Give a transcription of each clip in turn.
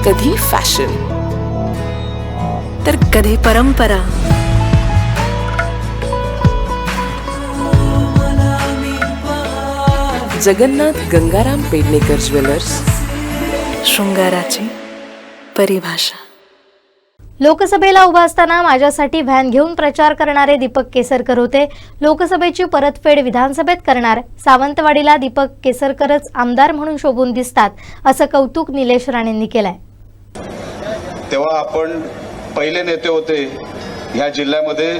कधी फॅशन तर कधी परंपरा. जगन्नाथ गंगाराम पेडणेकर ज्वेलर्स, शृंगाराची परिभाषा. लोकसभेला उभा असताना माझ्यासाठी व्हॅन घेऊन प्रचार करणारे दीपक केसरकर होते. लोकसभेची परतफेड विधानसभेत करणार. सावंतवाडीला दीपक केसरकरच आमदार म्हणून शोभून दिसतात असं कौतुक निलेश राणेंनी केलंय. तेव्हा आपण पहिले नेते होते ह्या जिल्ह्यामध्ये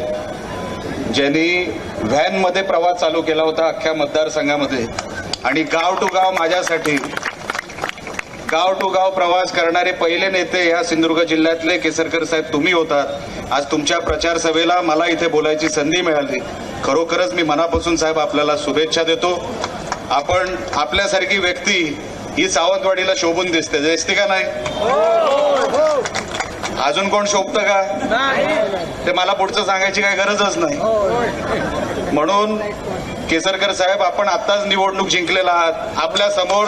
ज्यांनी व्हॅनमध्ये प्रवास चालू केला होता अख्ख्या मतदारसंघामध्ये. आणि गाव टू गाव माझ्यासाठी गाव टू गाव प्रवास करणारे पहिले नेते या सिंधुदुर्ग जिल्ह्यातले केसरकर साहेब तुम्ही होतात. आज तुमच्या प्रचार सभेला मला इथे बोलायची संधी मिळाली. खरोखरच मी मनापासून साहेब आपल्याला शुभेच्छा देतो. आपण आपल्यासारखी व्यक्ती ही सावंतवाडीला शोभून दिसते का नाही? अजून कोण शोभतं का? ते मला पुढचं सांगायची काही गरजच नाही. म्हणून केसरकर साहेब आपण आत्ताच निवडणूक जिंकलेला आहात. आपल्या समोर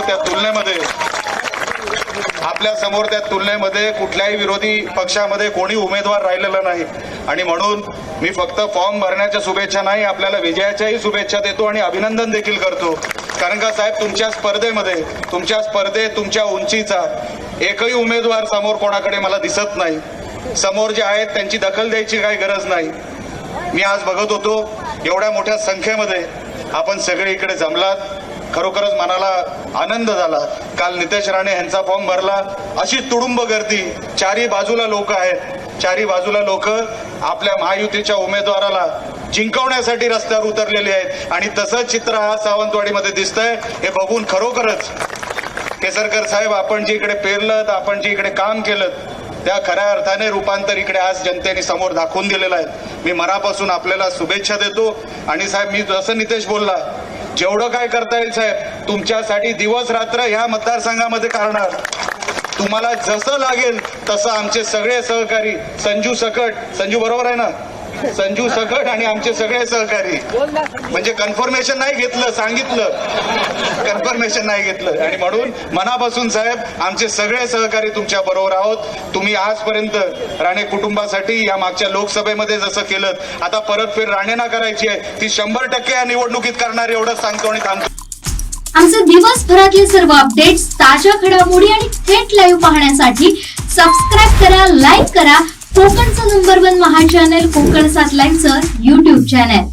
त्या तुलनेमध्ये कुठल्याही विरोधी पक्षामध्ये कोणी उमेदवार राहिलेला नाही. आणि म्हणून मी फक्त फॉर्म भरण्याच्या शुभेच्छा नाही, आपल्याला विजयाच्याही शुभेच्छा देतो आणि अभिनंदन देखील करतो. कारण का साहेब तुमच्या स्पर्धेत तुमच्या उंचीचा एकही उमेदवार समोर कोणाकडे मला दिसत नाही. समोर जे आहेत त्यांची दखल द्यायची काही गरज नाही. मी आज बघत होतो एवढ्या मोठ्या संख्येमध्ये आपण सगळे इकडे जमलात. खरोखरच मनाला आनंद झाला. काल नितेश राणे यांचा फॉर्म भरला. अशी तुडुंब गर्दी, चारी बाजूला लोक आहेत. चारी बाजूला लोक आपल्या महायुतीच्या उमेदवाराला जिंकवण्यासाठी रस्त्यावर उतरलेले आहेत. आणि तसंच चित्र आज सावंतवाडीमध्ये दिसतंय. हे बघून खरोखरच केसरकर साहेब आपण जे इकडे पेरलं, आपण जे इकडे काम केलं त्या खऱ्या अर्थाने रूपांतर इकडे आज जनतेने समोर दाखवून दिलेलं आहे. मी मनापासून आपल्याला शुभेच्छा देतो. आणि साहेब मी जसं नितेश बोलला जेवढं काय करता येईल साहेब तुमच्यासाठी दिवस रात्र ह्या मतदारसंघामध्ये करणार. तुम्हाला जसं लागेल तसं आमचे सगळे सहकारी संजू बरोबर आहे ना? संजू सकट आणि आमचे सगळे सहकारी म्हणजे कन्फर्मेशन नाही घेतलं, सांगितलं कन्फर्मेशन नाही घेतलं. आणि म्हणून मनापासून साहेब आमचे सगळे सहकारी तुमच्या बरोबर आहोत. तुम्ही आजपर्यंत राणे कुटुंबासाठी या मागच्या लोकसभेमध्ये जसं केलं आता परतफेड राणेंना करायची आहे ती 100% या निवडणुकीत करणार एवढंच सांगतो आणि थांबतो. आमचे दिवसभरातले सर्व अपडेट्स, ताज्या घडामोडी आणि थेट लाईव्ह पाहण्यासाठी सबस्क्राईब करा, लाईक करा कोकणचं नंबर 1 महा चॅनल कोकण 7 लाईव्हचं YouTube चॅनल.